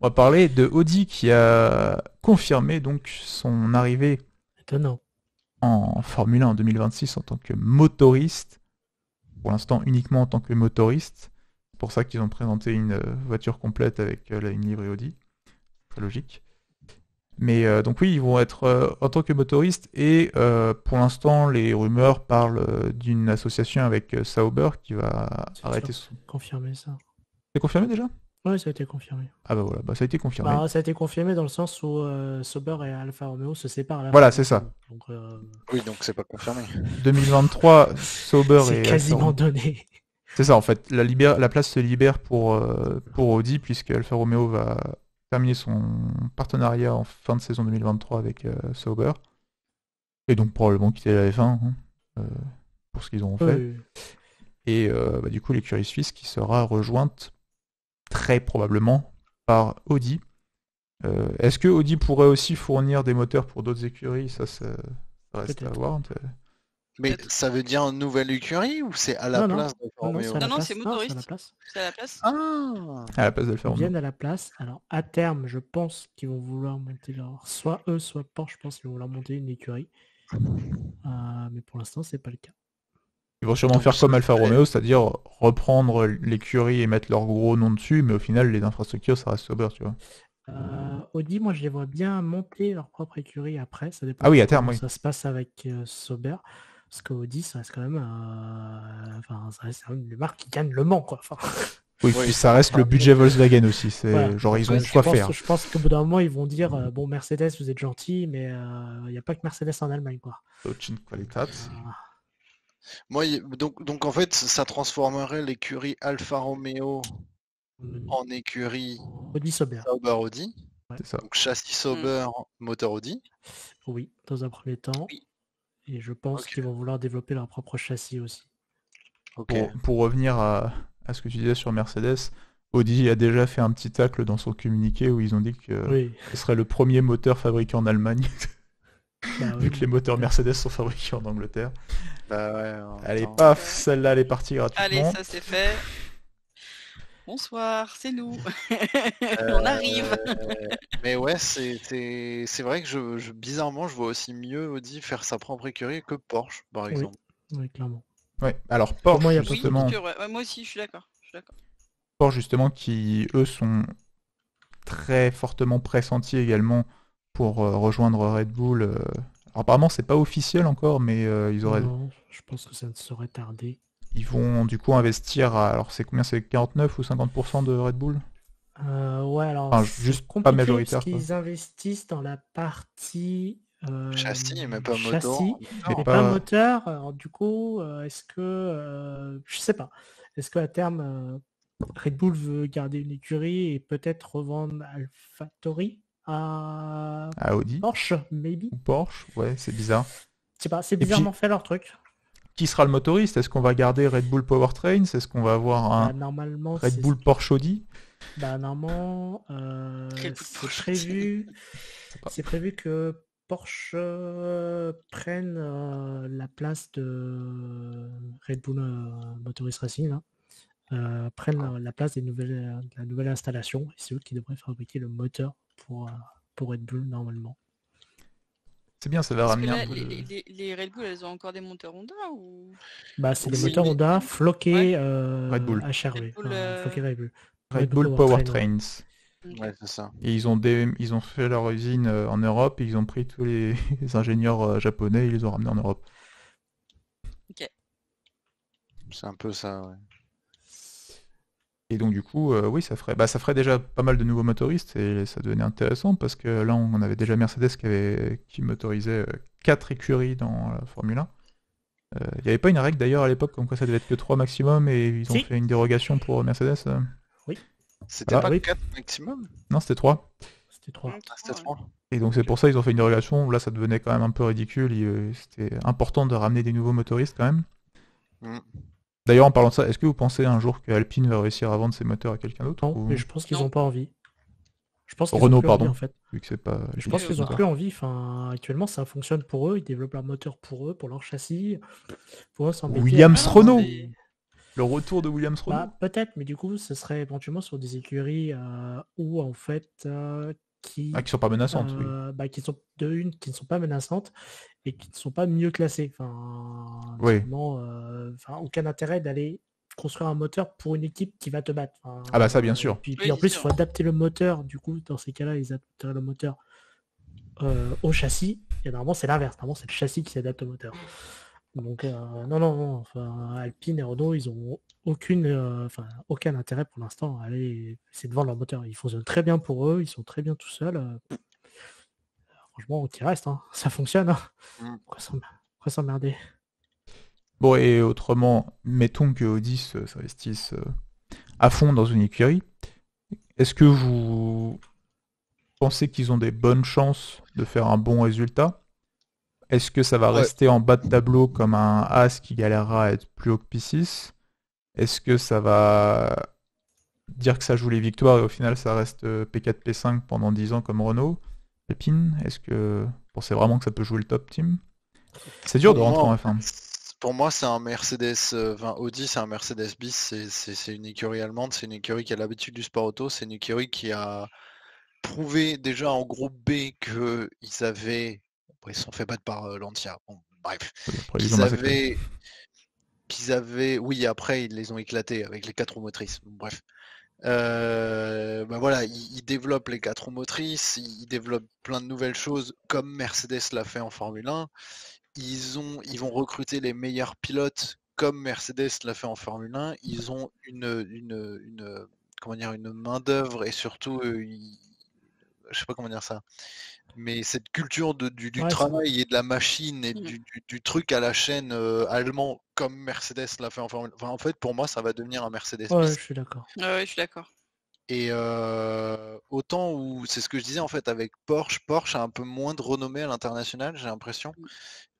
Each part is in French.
On va parler de Audi qui a confirmé donc son arrivée Étonnant. en Formule 1 en 2026 en tant que motoriste. Pour l'instant, uniquement en tant que motoriste. C'est pour ça qu'ils ont présenté une voiture complète avec une livrée Audi. Très logique. Mais donc oui, ils vont être en tant que motoristes et pour l'instant, les rumeurs parlent d'une association avec Sauber qui va C'est sûr, arrêter son... c'est confirmé ça. C'est confirmé déjà? Oui, ça a été confirmé. Ah bah voilà, bah, ça a été confirmé. Bah, ça a été confirmé dans le sens où Sauber et Alfa Romeo se séparent à la fin Voilà, de la c'est ça. saison. Donc, Oui, donc c'est pas confirmé. 2023, Sauber c'est et Alfa quasiment Romeo. donné. C'est ça en fait, la place se libère pour Audi puisque Alfa Romeo va terminer son partenariat en fin de saison 2023 avec Sauber. Et donc probablement quitter la F1 hein, euh, pour ce qu'ils auront fait. Oui, Et bah, du coup l'écurie suisse qui sera rejointe très probablement par Audi. Est-ce que Audi pourrait aussi fournir des moteurs pour d'autres écuries? Ça reste à peut-être. voir. Mais Peut-être. ça veut dire une nouvelle écurie ou c'est à la Non, non. place d'Alfa Non, non, Romeo? c'est à la Non, place. c'est Non, c'est à la motoriste. place. C'est à la place. Ah, À la place d'Alfa Ils Romeo. viennent à la place. Alors, à terme, je pense qu'ils vont vouloir monter leur... Soit eux, soit Porsche, je pense qu'ils vont vouloir monter une écurie. Mais pour l'instant, c'est pas le cas. Ils vont sûrement donc faire ce comme Alfa serait- Romeo, c'est-à-dire reprendre l'écurie et mettre leur gros nom dessus, mais au final les infrastructures ça reste Sauber, tu vois. Audi, moi, je les vois bien monter leur propre écurie après. Ça dépend Ah oui, à terme, comment oui. ça se passe avec Sauber. Parce qu'Audi, ça reste quand même, enfin, ça reste quand même une marque qui gagne Le Mans, quoi. Enfin, Oui, Oui, puis ça ça reste le va. budget Volkswagen aussi. voilà. C'est genre Donc, ils ont quoi faire. je pense qu'au bout d'un moment, ils vont dire, bon, Mercedes, vous êtes gentil, mais il n'y a pas que Mercedes en Allemagne, quoi. Deutschen Qualität. Euh, Moi, donc en fait, ça transformerait l'écurie Alfa Romeo en écurie Audi Sauber. Sauber Audi. Ouais. C'est ça. Donc châssis Sauber, moteur Audi. Oui, dans un premier temps. Oui. Et je pense Ok. qu'ils vont vouloir développer leur propre châssis aussi. Ok. Pour revenir à ce que tu disais sur Mercedes, Audi a déjà fait un petit tacle dans son communiqué où ils ont dit que Oui. ce serait le premier moteur fabriqué en Allemagne, Bah, vu oui, que les moteurs Mercedes sont fabriqués en Angleterre. Bah ouais. en même Allez, temps. paf, celle-là elle est partie Allez, gratuitement. ça c'est fait. Bonsoir, c'est nous. Euh, On arrive. Mais ouais, c'est vrai que bizarrement, je vois aussi mieux Audi faire sa propre écurie que Porsche, par Oui, exemple. oui, clairement. Ouais. Alors Pour moi, Porsche il y a pas Oui, justement, sûr, ouais. Ouais, moi aussi, je suis d'accord. Porsche justement qui eux sont très fortement pressentis également pour rejoindre Red Bull. Alors, apparemment c'est pas officiel encore, mais Non, je pense que ça ne saurait tarder. ils vont du coup investir alors c'est combien? C'est 49 ou 50% de Red Bull? Ouais, alors Enfin, c'est juste pas compliqué majoritaire, parce quoi. qu'ils investissent dans la partie Châssis, mais pas châssis, Mais mais pas- pas moteur. Alors du coup, est-ce que je sais pas. Est-ce qu'à terme Red Bull veut garder une écurie et peut-être revendre AlphaTauri à à Audi Porsche, maybe? ou Porsche? Ouais, c'est bizarre. Je sais pas, c'est Et puis, bizarrement fait leur truc. qui sera le motoriste? Est-ce qu'on va garder Red Bull Powertrains? Est-ce qu'on va avoir un Normalement, Red Bull Porsche Audi? normalement, Red Bull c'est Porsche. prévu. pas. C'est prévu que Porsche prenne la place de Red Bull Motorist Racing, là, prenne la place de la nouvelle installation. Et c'est eux qui devraient fabriquer le moteur pour Red Bull normalement. C'est bien, ça va Parce que ramener là, un peu de... les Red Bull, elles ont encore des moteurs Honda ou Bah, c'est les Oui, moteurs mais- Honda floqués Red Bull. HRV. Red Bull, Enfin, floqués Red Bull. Red Bull Powertrain, Powertrains. Ouais, c'est ça. Et ils ont fait leur usine en Europe, et ils ont pris tous les, les ingénieurs japonais et ils les ont ramenés en Europe. C'est un peu ça, ouais. Et donc du coup, oui, ça ferait déjà pas mal de nouveaux motoristes et ça devenait intéressant parce que là, on avait déjà Mercedes qui motorisait 4 écuries dans la Formule 1. Il n'y avait pas une règle d'ailleurs à l'époque comme quoi ça devait être que 3 maximum et ils ont Si. fait une dérogation pour Mercedes. C'était Ah, pas oui. 4 maximum? Non, c'était 3. C'était 3. Ah, c'était 3. Et donc c'est pour ça qu'ils ont fait une dérogation. Là, ça devenait quand même un peu ridicule. C'était important de ramener des nouveaux motoristes quand même. Mm. D'ailleurs, en parlant de ça, est-ce que vous pensez un jour que Alpine va réussir à vendre ses moteurs à quelqu'un d'autre Non, ou... mais je pense qu'ils Non. n'ont pas envie. Je pense qu'ils Renault, ont plus pardon. envie en fait. Vu que c'est pas... Je pense Oui, qu'ils ont bah. plus envie. Enfin, actuellement, ça fonctionne pour eux. Ils développent leur moteur pour eux, pour leur châssis. Pour eux, s'embêter Williams à- Renault. Le retour de Williams Renault. Bah, peut-être, mais du coup, ce serait éventuellement sur des écuries où, en fait, Ah, qui sont pas menaçantes, oui. qui sont qui ne sont pas menaçantes et qui ne sont pas mieux classées. Enfin, Oui. typiquement, aucun intérêt d'aller construire un moteur pour une équipe qui va te battre. Ah bah ça, bien sûr. Puis Oui, en c'est plus, il sûr. faut adapter le moteur. Du coup, dans ces cas-là, ils adaptent le moteur au châssis. Et normalement, c'est l'inverse. Normalement, c'est le châssis qui s'adapte au moteur. Donc, non. Enfin, Alpine et Renault, ils ont aucun intérêt pour l'instant à aller essayer de vendre leur moteur. Ils fonctionnent très bien pour eux, ils sont très bien tout seuls. Franchement, qu'il reste, hein. Ça fonctionne. Hein. Mm. Pourquoi s'emmerder? Bon, et autrement, mettons que Audi s'investisse à fond dans une écurie. Est-ce que vous pensez qu'ils ont des bonnes chances de faire un bon résultat? Est-ce que ça va Ouais. rester en bas de tableau comme un As qui galérera à être plus haut que P6? Est-ce que ça va dire que ça joue les victoires et au final ça reste P4, P5 pendant 10 ans comme Renault? Alpine, est-ce que vous pensez vraiment que ça peut jouer le top team? C'est dur de Pour rentrer moi, en F1. pour moi, c'est un Mercedes, Audi, c'est un Mercedes bis, c'est une écurie allemande, c'est une écurie qui a l'habitude du sport auto, c'est une écurie qui a prouvé déjà en groupe B qu'ils avaient, bon, ils se sont fait battre par Lancia, bon, bref, Oui, après, ils ont massacré. oui, après ils les ont éclatés avec les 4 roues motrices, bon, bref. Bah voilà, ils développent les 4 roues motrices, ils développent plein de nouvelles choses comme Mercedes l'a fait en Formule 1. Ils vont recruter les meilleurs pilotes comme Mercedes l'a fait en Formule 1. Ils ont comment dire, une main-d'œuvre et surtout, je sais pas comment dire ça, mais cette culture du Ouais, travail et de la machine et Mm. du truc à la chaîne allemand comme Mercedes l'a fait en Formule 1. Enfin, en fait, pour moi, ça va devenir un Mercedes ouais, bis. je suis d'accord. Ouais, je suis d'accord. Et autant où c'est ce que je disais en fait avec Porsche, Porsche a un peu moins de renommée à l'international, j'ai l'impression. Mm.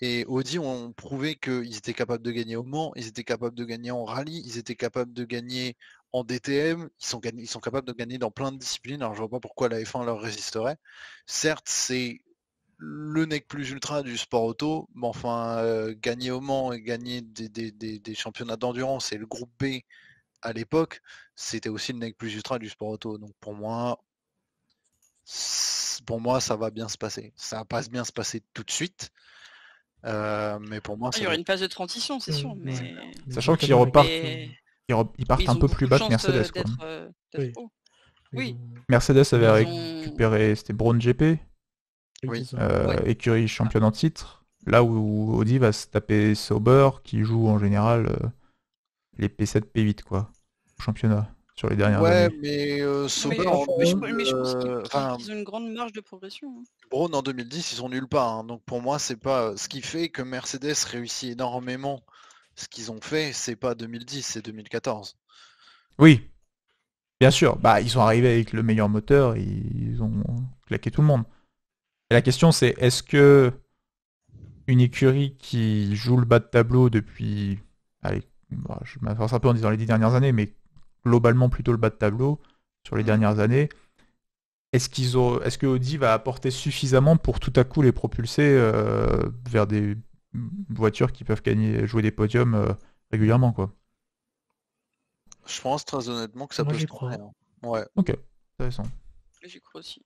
Et Audi ont prouvé qu'ils étaient capables de gagner au Mans, ils étaient capables de gagner en rallye, ils étaient capables de gagner en DTM, ils sont capables de gagner dans plein de disciplines, alors je vois pas pourquoi la F1 leur résisterait. Certes, c'est le nec plus ultra du sport auto, mais enfin, gagner au Mans et gagner des championnats d'endurance et le groupe B à l'époque, c'était aussi le nec plus ultra du sport auto. Donc pour moi, ça va bien se passer. Ça va pas bien se passer tout de suite, mais pour moi, Il ça y aura va. une phase de transition, c'est sûr, Ouais. mais Sachant qu'ils Exactement, repartent, mais ils partent ils un ont peu beaucoup plus de bas que chances Mercedes, quoi. d'être Oui. haut. Ils Oui, ont- Mercedes avait ils ont récupéré, c'était Brown GP, Oui. ils ont- Ouais. écurie championne en titre. Là où Audi va se taper Sauber, qui joue en général les P7, P8, quoi, au championnat, sur les dernières Ouais, années. mais Sauber Oui, en mais je pense enfin, qu'ils ont une grande marge de progression. Hein. Braun en 2010, ils sont nulle part. Hein. Donc pour moi, c'est pas ce qui fait que Mercedes réussit énormément. Ce qu'ils ont fait, c'est pas 2010, c'est 2014. Oui, bien sûr. Bah, ils sont arrivés avec le meilleur moteur, ils ont claqué tout le monde. Et la question, c'est est-ce que une écurie qui joue le bas de tableau depuis, allez, bah, je m'avance un peu en disant les 10 dernières années, mais globalement plutôt le bas de tableau sur les Mm. dernières années, est-ce que Audi va apporter suffisamment pour tout à coup les propulser vers des voitures qui peuvent jouer des podiums régulièrement, quoi. Je pense très honnêtement que ça Moi, peut se j'y tenter. crois. Hein. Ouais. Ok, intéressant. J'y crois aussi.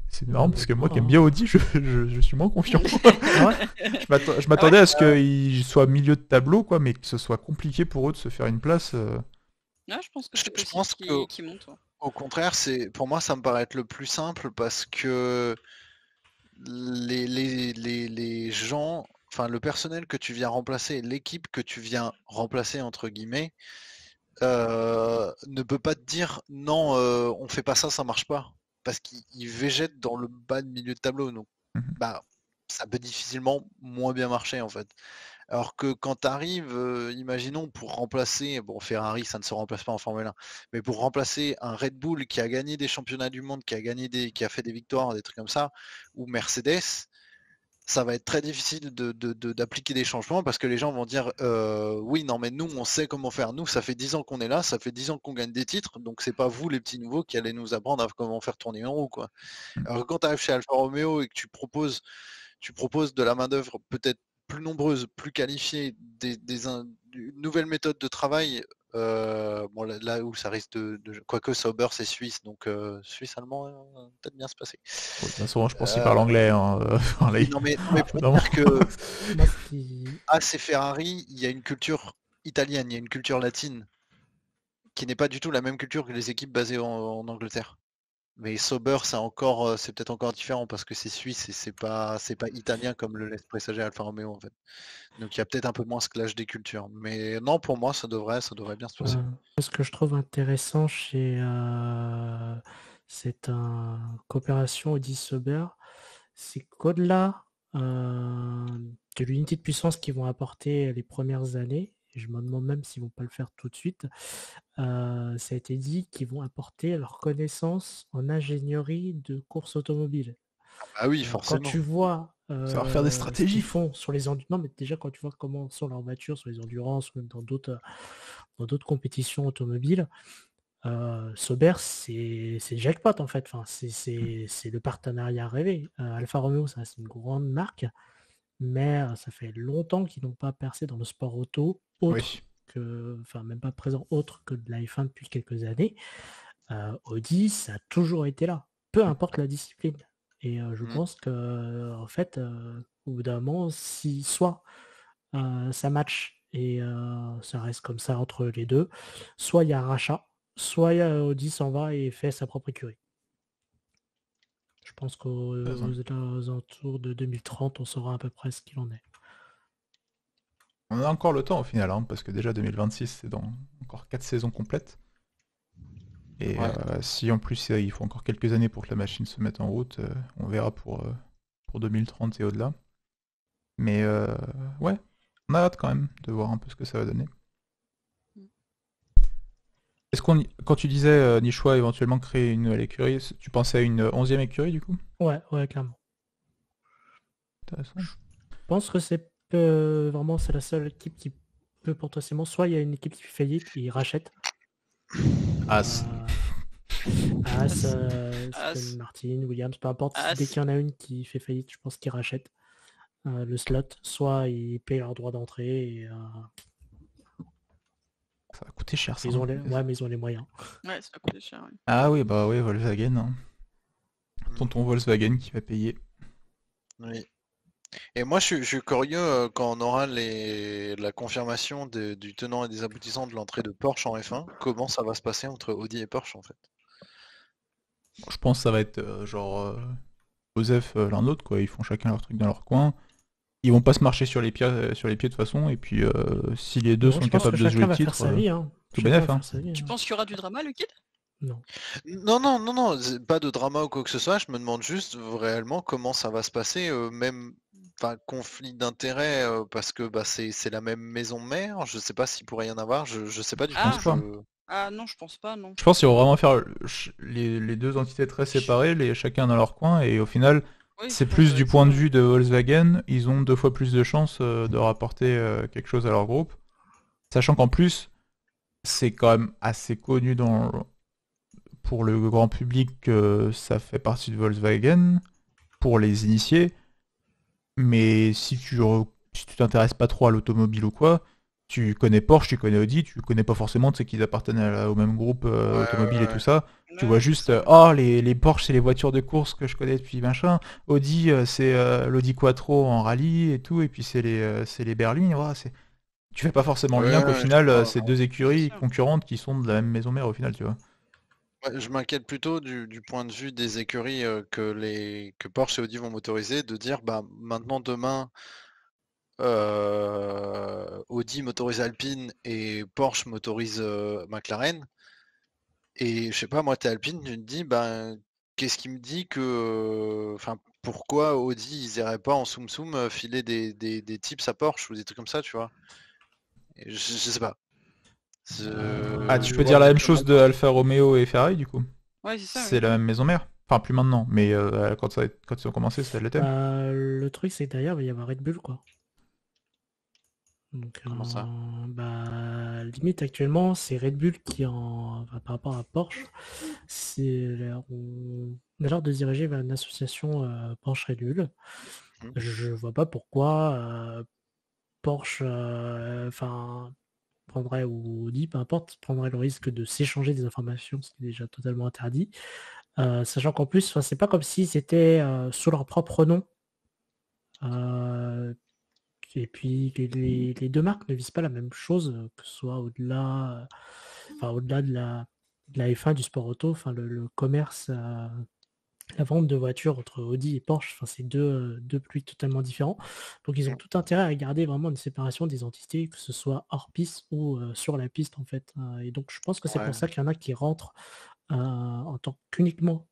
C'est marrant parce que moi qui aime Ah. bien Audi, je suis moins confiant. Ah ouais Je m'attendais à ce qu'ils soient milieu de tableau, quoi, mais que ce soit compliqué pour eux de se faire une place. Ouais, je pense que Je c'est je possible pense que qu'ils montent. Ouais. au contraire, pour moi, ça me paraît être le plus simple parce que les gens, enfin le personnel que tu viens remplacer, l'équipe que tu viens remplacer entre guillemets, ne peut pas te dire non, on fait pas ça, ça marche pas, parce qu'ils végètent dans le bas de milieu de tableau, donc Mhm. bah ça peut difficilement moins bien marcher en fait. Alors que quand tu arrives, imaginons pour remplacer, bon Ferrari ça ne se remplace pas en Formule 1, mais pour remplacer un Red Bull qui a gagné des championnats du monde, qui a fait des victoires, des trucs comme ça, ou Mercedes, ça va être très difficile d'appliquer des changements parce que les gens vont dire oui non mais nous on sait comment faire, nous ça fait 10 ans qu'on est là, ça fait 10 ans qu'on gagne des titres, donc c'est pas vous les petits nouveaux qui allez nous apprendre à comment faire tourner une roue quoi. Alors que quand tu arrives chez Alfa Romeo et que tu proposes de la main d'œuvre peut-être plus nombreuse, plus qualifiée, une nouvelle méthode de travail. Bon, là où ça risque quoique Sauber c'est suisse, donc suisse-allemand peut-être bien se passer. De toute façon, je pense qu'il parle anglais. Hein, enfin, là, Oui, non mais pour non. dire que Moi, ce qui... c'est Ferrari, il y a une culture italienne, il y a une culture latine qui n'est pas du tout la même culture que les équipes basées en Angleterre. Mais Sauber, c'est peut-être encore différent parce que c'est suisse et c'est pas italien comme le laisse présager Alfa Romeo en fait. Donc il y a peut-être un peu moins ce clash des cultures. Mais non, pour moi, ça devrait bien se passer. Ce que je trouve intéressant chez cette coopération Audi-Sauber, c'est qu'au-delà de l'unité de puissance qu'ils vont apporter les premières années, et je me demande même s'ils vont pas le faire tout de suite, ça a été dit qu'ils vont apporter leur connaissance en ingénierie de course automobile. Ah oui, Quand forcément. tu vois Ça va faire des ce stratégies. qu'ils font sur les non, mais déjà quand tu vois comment sont leurs voitures sur les endurances ou même dans d'autres compétitions automobiles, Sauber c'est jackpot en fait. Enfin, c'est le partenariat rêvé. Alfa Romeo, ça c'est une grande marque, mais ça fait longtemps qu'ils n'ont pas percé dans le sport auto autre Oui. que, enfin même pas présent autre que de la F1 depuis quelques années. Audi, ça a toujours été là, peu importe la discipline. Et je pense que en fait, au bout d'un moment, si soit ça match et ça reste comme ça entre les deux, soit il y a un rachat, soit Audi s'en va et fait sa propre écurie. Je pense qu'aux alentours de 2030, on saura à peu près ce qu'il en est. On a encore le temps au final, hein, parce que déjà 2026, c'est dans encore 4 saisons complètes. Et Ouais. si en plus il faut encore quelques années pour que la machine se mette en route, on verra pour 2030 et au-delà. Mais ouais, on a hâte quand même de voir un peu ce que ça va donner. Est-ce quand tu disais Nichois éventuellement créer une nouvelle écurie, tu pensais à une 11e écurie du coup? Ouais, clairement. Intéressant. Je pense que c'est vraiment c'est la seule équipe qui peut potentiellement, soit il y a une équipe qui fait faillite et ils rachètent. As. As, As. Aston Martin, Williams, peu importe. As. Dès qu'il y en a une qui fait faillite, je pense qu'ils rachètent le slot. Soit ils payent leur droit d'entrée et Ça va coûter cher ça. ils ont les... ouais, mais ils ont les moyens. Ouais, ça va coûter cher. Ouais. Ah oui, bah oui, Volkswagen. Hein. Tonton Volkswagen qui va payer. Oui. Et moi, je suis curieux quand on aura la confirmation du tenant et des aboutissants de l'entrée de Porsche en F1, comment ça va se passer entre Audi et Porsche en fait. Je pense que ça va être genre Joseph l'un l'autre quoi. Ils font chacun leur truc dans leur coin. Ils vont pas se marcher sur les pieds de toute façon. Et puis si les deux Bon, sont je pense capables que de se chacun jouer le va faire titre, sa vie. Hein. tout Chacun bénef. va Hein. faire sa vie, Tu hein. penses qu'il y aura du drama, le kid? Non. Non, pas de drama ou quoi que ce soit. Je me demande juste réellement comment ça va se passer, même conflit d'intérêts, parce que bah, c'est la même maison mère. Je sais pas s'il pourrait y en avoir. Je sais pas du tout. pense pas. Ah non, je pense pas, non. Je pense qu'ils vont vraiment faire les deux entités très séparées, chacun dans leur coin, et au final, Oui, c'est je pense plus que du ça point va de être ça, vue de Volkswagen, ils ont 2 fois plus de chances de rapporter quelque chose à leur groupe. Sachant qu'en plus, c'est quand même assez connu pour le grand public que ça fait partie de Volkswagen, pour les initiés, mais si tu t'intéresses pas trop à l'automobile ou quoi, tu connais Porsche, tu connais Audi, tu connais pas forcément, tu sais qu'ils appartiennent au même groupe automobile et tout ça. Tu vois juste, les Porsche c'est les voitures de course que je connais depuis machin, Audi c'est l'Audi Quattro en rallye et tout, et puis c'est les berlines, voilà, tu fais pas forcément le lien qu'au final c'est deux écuries sûr. concurrentes qui sont de la même maison mère au final, tu vois. Ouais, je m'inquiète plutôt du point de vue des écuries que Porsche et Audi vont motoriser, de dire bah maintenant demain Audi motorise Alpine et Porsche motorise McLaren. Et je sais pas, moi t'es Alpine, tu te dis ben qu'est-ce qui me dit que pourquoi Audi ils iraient pas en soum soum filer des tips à Porsche ou des trucs comme ça, tu vois. Et je sais pas. Ah, tu Je peux vois dire la même peut-être chose mal. de Alfa Romeo et Ferrari du coup. Ouais, c'est ça. C'est la même maison mère. Enfin, plus maintenant, mais quand ils ont commencé, ça l'était. Le truc, c'est que derrière, il va y avoir Red Bull, quoi. Donc, Comment ça? limite, actuellement, c'est Red Bull qui, par rapport à Porsche, on a l'air de se diriger vers une association Porsche-Red Bull. Je vois pas pourquoi Porsche, prendrait, ou Audi, peu importe, prendrait le risque de s'échanger des informations, ce qui est déjà totalement interdit. Sachant qu'en plus, c'est pas comme si c'était sous leur propre nom. Et puis que les deux marques ne visent pas la même chose, que ce soit au-delà de la F1, du sport auto, le commerce, la vente de voitures entre Audi et Porsche, c'est deux pluies totalement différents. Donc ils ont tout intérêt à garder vraiment une séparation des entités, que ce soit hors piste ou sur la piste en fait. Et donc je pense que c'est Ouais. pour ça qu'il y en a qui rentrent en tant qu'uniquement,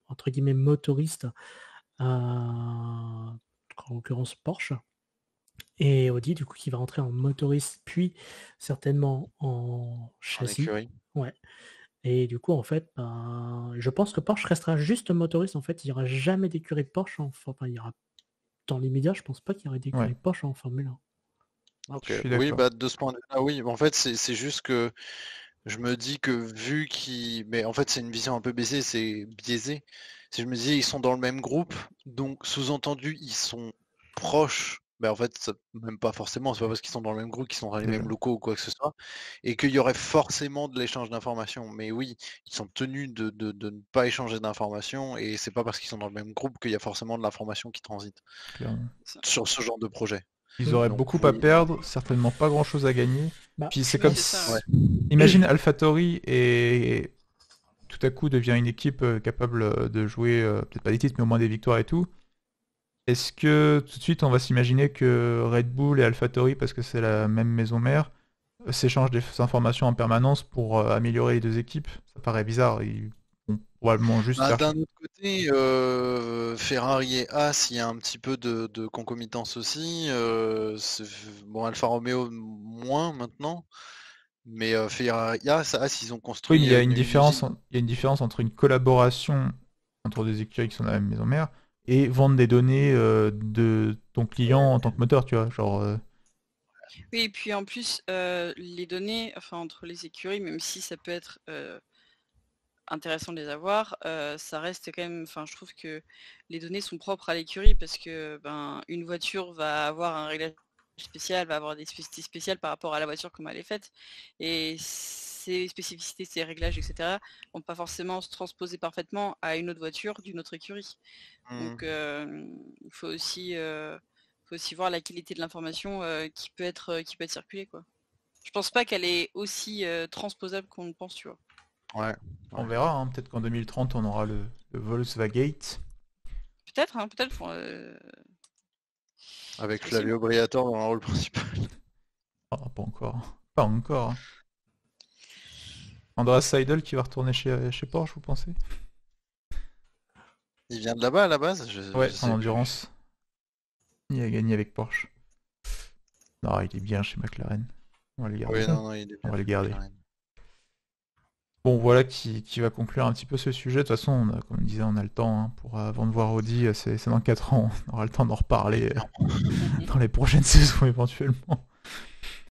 entre guillemets, motoriste, en l'occurrence Porsche. Et Audi, du coup, qui va rentrer en motoriste, puis certainement en En châssis. écurie. Ouais. Et du coup, en fait, je pense que Porsche restera juste motoriste. En fait, il n'y aura jamais d'écurie Porsche. Il y aura, dans l'immédiat, je pense pas qu'il y aurait d'écurie Ouais. Porsche en Formule 1. Ok. Je suis Oui, d'accord. de ce point de vue-là, oui. En fait, c'est juste que je me dis que vu qu'ils... Mais en fait, c'est une vision un peu biaisée, c'est biaisé. Si je me dis, ils sont dans le même groupe, donc sous-entendu, ils sont proches. En fait, même pas forcément, c'est pas parce qu'ils sont dans le même groupe qu'ils sont dans les Déjà. mêmes locaux ou quoi que ce soit, et qu'il y aurait forcément de l'échange d'informations. Mais oui, ils sont tenus de ne pas échanger d'informations, et c'est pas parce qu'ils sont dans le même groupe qu'il y a forcément de l'information qui transite Clairement. sur ce genre de projet. Ils auraient Donc, beaucoup à oui. perdre, certainement pas grand-chose à gagner. Bah, Puis c'est Oui, comme c'est ça, si... ouais. Imagine AlphaTauri et tout à coup devient une équipe capable de jouer, peut-être pas des titres, mais au moins des victoires et tout. Est-ce que tout de suite on va s'imaginer que Red Bull et AlphaTauri, parce que c'est la même maison mère, s'échangent des informations en permanence pour améliorer les deux équipes? Ça paraît bizarre. Ils vont probablement juste faire... D'un autre côté, Ferrari et As, il y a un petit peu de concomitance aussi. Bon, Alfa Romeo moins maintenant, mais Ferrari et As, ils ont Oui, construit mais il y a une une différence, usine. il y a une différence entre une collaboration entre des écuries qui sont dans la même maison mère et vendre des données de ton client en tant que moteur, tu vois. Genre, Oui, et puis en plus, les données, entre les écuries, même si ça peut être intéressant de les avoir, ça reste quand même, je trouve que les données sont propres à l'écurie parce que une voiture va avoir un réglage spécial, va avoir des spécificités spéciales par rapport à la voiture comme elle est faite, et ces spécificités, ces réglages, etc. vont pas forcément se transposer parfaitement à une autre voiture d'une autre écurie. Donc il faut aussi voir la qualité de l'information qui peut être circulée, quoi. Je pense pas qu'elle est aussi transposable qu'on le pense, tu vois. Ouais. on verra, hein. Peut-être qu'en 2030 on aura le Volkswagen. Peut-être, peut-être. Avec C'est Flavio Briatore dans le rôle principal. Ah, pas encore. Pas encore. Hein. Andreas Seidel qui va retourner chez Porsche, vous pensez? Il vient de là-bas à la base? Ouais, Je en sais plus. endurance. Il a gagné avec Porsche. Non, il est bien chez McLaren. On va le garder. Oui, non, il est On bien va le chez garder. McLaren. Bon, voilà qui va conclure un petit peu ce sujet. De toute façon, comme on disait, on a le temps hein, avant de voir Audi. C'est dans 4 ans. On aura le temps d'en reparler dans les prochaines saisons éventuellement.